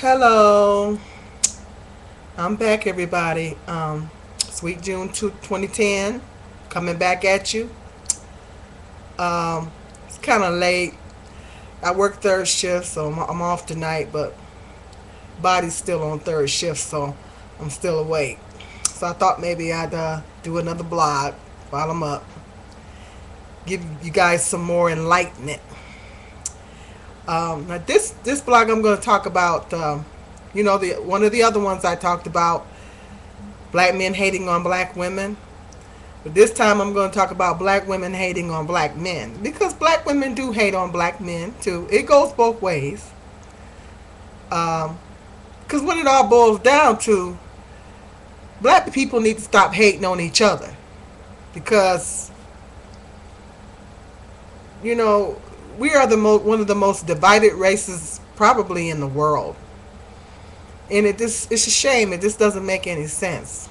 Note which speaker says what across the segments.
Speaker 1: Hello, I'm back, everybody. Sweet June 2010, coming back at you. It's kind of late. I work third shift, so I'm off tonight, but body's still on third shift, so I'm still awake. So I thought maybe I'd do another blog while I'm up, give you guys some more enlightenment. Now this blog I'm going to talk about, the one of the other ones I talked about, black men hating on black women. But this time I'm going to talk about black women hating on black men. Because black women do hate on black men too. It goes both ways. Because what it all boils down to, black people need to stop hating on each other. Because, you know, we are one of the most divided races probably in the world. And it's a shame. It just doesn't make any sense.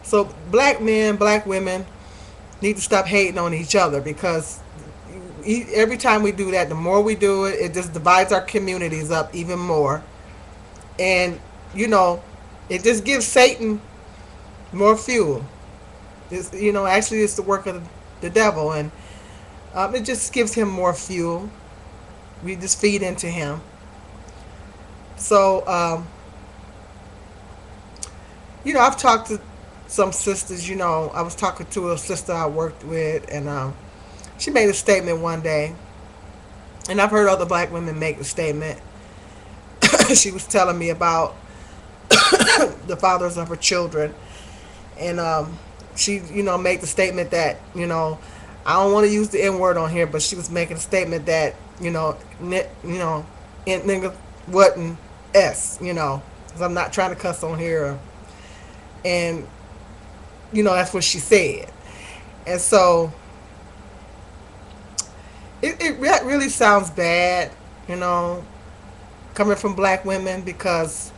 Speaker 1: So black men, black women need to stop hating on each other because every time we do that, the more we do it, it just divides our communities up even more. And, it just gives Satan more fuel. Actually it's the work of the devil. And it just gives him more fuel. We just feed into him. So, I've talked to some sisters. I was talking to a sister I worked with, and she made a statement one day, and I've heard other black women make the statement. She was telling me about the fathers of her children, and she, made the statement that, I don't want to use the N word on here, but she was making a statement that, nigga wasn't S, because I'm not trying to cuss on here, and that's what she said. And so it really sounds bad, coming from black women, because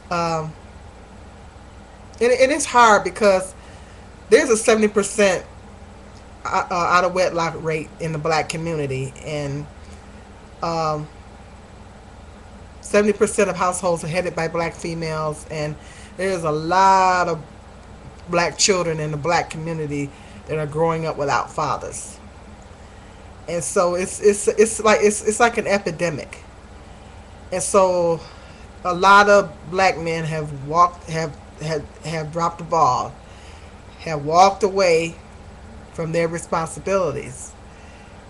Speaker 1: and it's hard because there's a 70% out of wedlock rate in the black community, and 70% of households are headed by black females, and there's a lot of black children in the black community that are growing up without fathers. And so it's like an epidemic. And so a lot of black men have dropped the ball, have walked away from their responsibilities.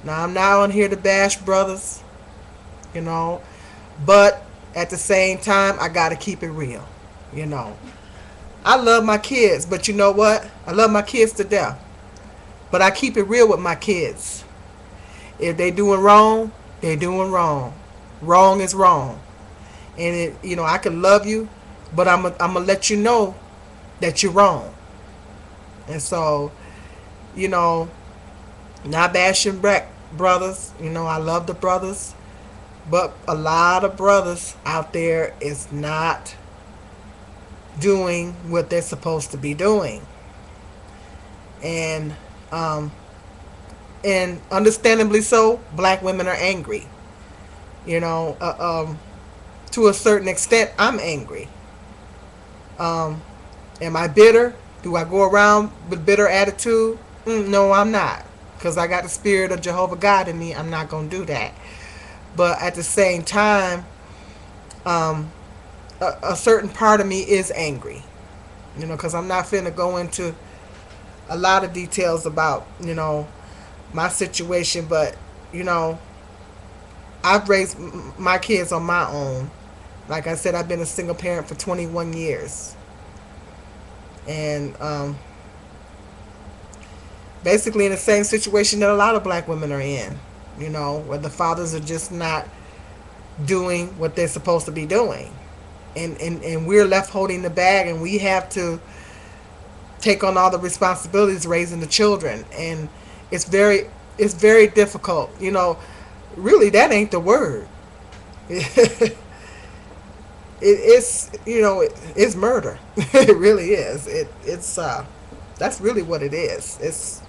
Speaker 1: Now I'm not on here to bash brothers, but at the same time I gotta keep it real. I love my kids, but you know what? I love my kids to death. But I keep it real with my kids. If they doing wrong, they're doing wrong. Wrong is wrong. And I can love you, but I'm gonna let you know that you're wrong. And so, not bashing black brothers. I love the brothers, but a lot of brothers out there is not doing what they're supposed to be doing. And understandably so, black women are angry. To a certain extent, I'm angry. Am I bitter? Do I go around with bitter attitude? No, I'm not. Because I got the spirit of Jehovah God in me. I'm not going to do that. But at the same time, a certain part of me is angry, because I'm not finna go into a lot of details about, my situation, but, I've raised my kids on my own. Like I said, I've been a single parent for 21 years. And basically in the same situation that a lot of black women are in, where the fathers are just not doing what they're supposed to be doing. And we're left holding the bag, and we have to take on all the responsibilities raising the children. And it's very difficult. Really, that ain't the word. It's murder. It really is. It's that's really what it is. It's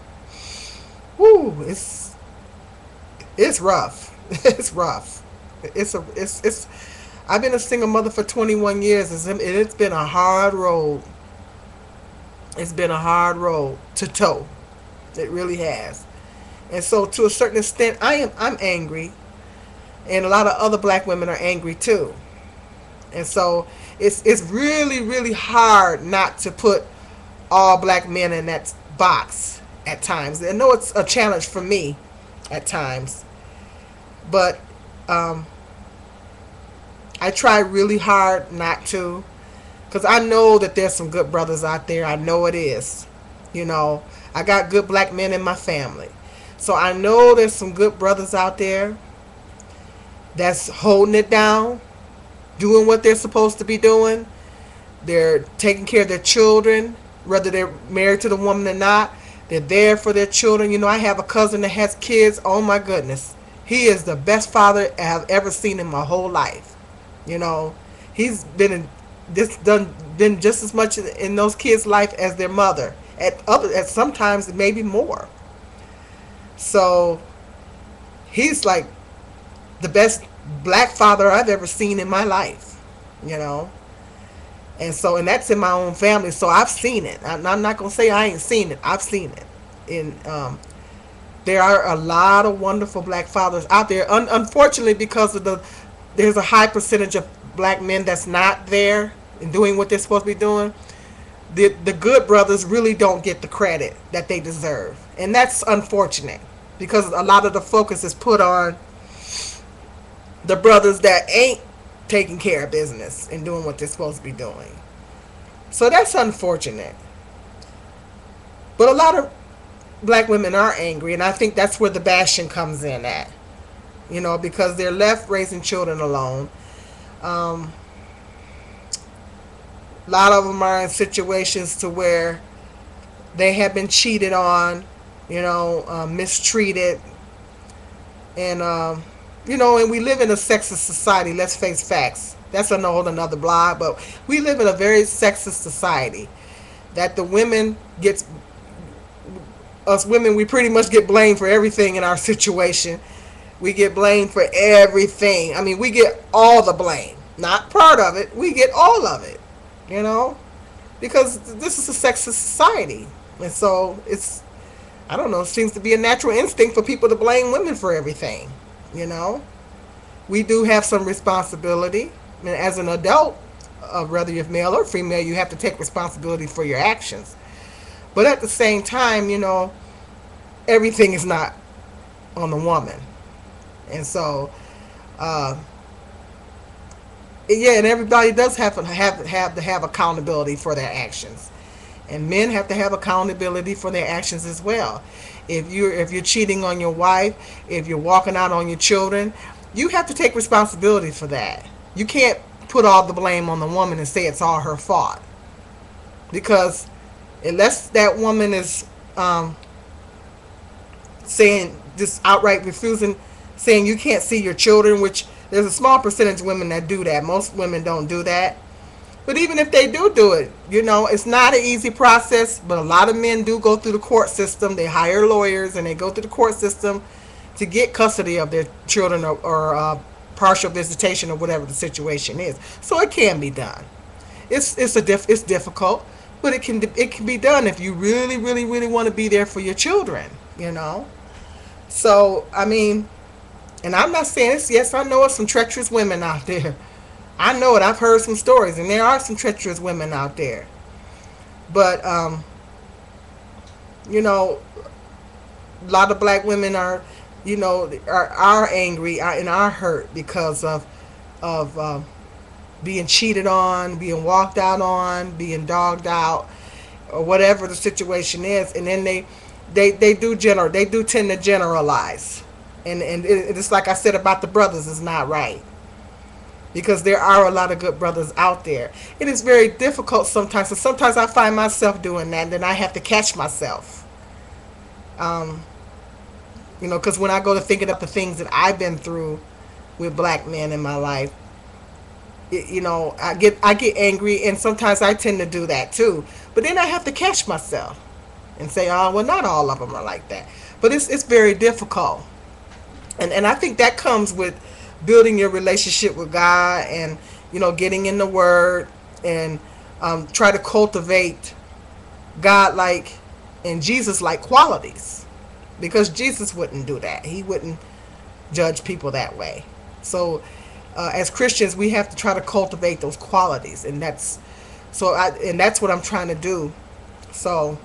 Speaker 1: rough. It's rough. It's I've been a single mother for 21 years, and it's been a hard road. It's been a hard road to toe. It really has. And so, to a certain extent, I'm angry, and a lot of other black women are angry too. And so, it's really really hard not to put all black men in that box at times. I know it's a challenge for me at times, but um, I try really hard not to, because I know that there's some good brothers out there. I know it is. You know, I got good black men in my family. So I know there's some good brothers out there that's holding it down, doing what they're supposed to be doing. They're taking care of their children, whether they're married to the woman or not. They're there for their children. You know, I have a cousin that has kids. Oh my goodness. He is the best father I have ever seen in my whole life. You know, he's been just as much in those kids' life as their mother. At sometimes maybe more. So he's like the best black father I've ever seen in my life. You know, and that's in my own family. So I've seen it. I'm not gonna say I ain't seen it. I've seen it. And there are a lot of wonderful black fathers out there. Unfortunately, because of there's a high percentage of black men that's not there and doing what they're supposed to be doing. The good brothers really don't get the credit that they deserve, and that's unfortunate because a lot of the focus is put on the brothers that ain't taking care of business and doing what they're supposed to be doing. So that's unfortunate. But a lot of black women are angry, and I think that's where the bashing comes in at. You know, because they're left raising children alone. A lot of them are in situations to where they have been cheated on, you know, mistreated, and you know, and we live in a sexist society. Let's face facts. That's a whole another blog, but we live in a very sexist society. That the women gets us women, we pretty much get blamed for everything in our situation. We get blamed for everything. I mean, we get all the blame, not part of it. We get all of it. You know, because this is a sexist society, and so it's, I don't know, it seems to be a natural instinct for people to blame women for everything. You know, we do have some responsibility, and as an adult, whether you're male or female, you have to take responsibility for your actions. But at the same time, you know, everything is not on the woman, and so. Yeah, and everybody does have to have accountability for their actions, and men have to have accountability for their actions as well. If you're cheating on your wife, if you're walking out on your children, you have to take responsibility for that. You can't put all the blame on the woman and say it's all her fault, because unless that woman is saying, just outright refusing, saying you can't see your children, which there's a small percentage of women that do that. Most women don't do that. But even if they do it, you know, it's not an easy process. But a lot of men do go through the court system. They hire lawyers and they go through the court system to get custody of their children, or partial visitation, or whatever the situation is. So it can be done. It's difficult, but it can be done if you really really really want to be there for your children. You know. So I mean. And I'm not saying this. Yes, I know some treacherous women out there. I know it. I've heard some stories, and there are some treacherous women out there. But you know, a lot of black women are, you know, are angry and are hurt because of being cheated on, being walked out on, being dogged out, or whatever the situation is. And then they do tend to generalize. And it's like I said about the brothers, it's not right. Because there are a lot of good brothers out there. It is very difficult sometimes. So sometimes I find myself doing that, and then I have to catch myself. You know, because when I go to thinking of the things that I've been through with black men in my life, you know, I get angry, and sometimes I tend to do that too. But then I have to catch myself and say, oh, well, not all of them are like that. But it's very difficult. And I think that comes with building your relationship with God, and getting in the Word, and try to cultivate God like and Jesus like qualities, because Jesus wouldn't do that. He wouldn't judge people that way. So as Christians, we have to try to cultivate those qualities, and that's what I'm trying to do. So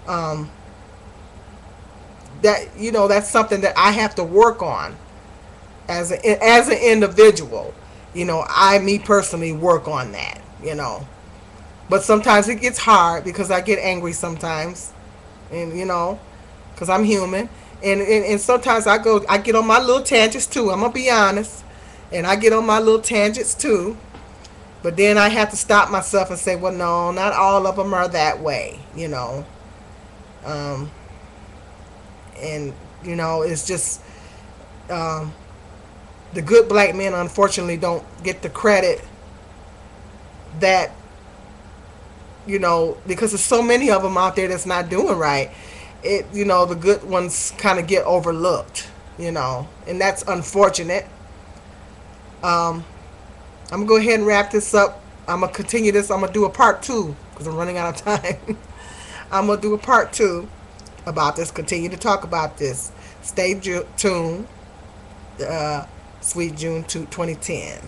Speaker 1: um, that's something that I have to work on as an individual. I me personally work on that. But sometimes it gets hard because I get angry sometimes, and because I'm human, and sometimes I get on my little tangents too. I'm gonna be honest, and I get on my little tangents too. But then I have to stop myself and say, well, no, not all of them are that way. Um, and it's just um, the good black men unfortunately don't get the credit that because there's so many of them out there that's not doing right. The good ones kind of get overlooked, and that's unfortunate. um I'm gonna go ahead and wrap this up. I'm gonna continue this. I'm gonna do a part two because I'm running out of time. I'm gonna do a part two about this, continue to talk about this. Stay tuned. Sweet June 2010.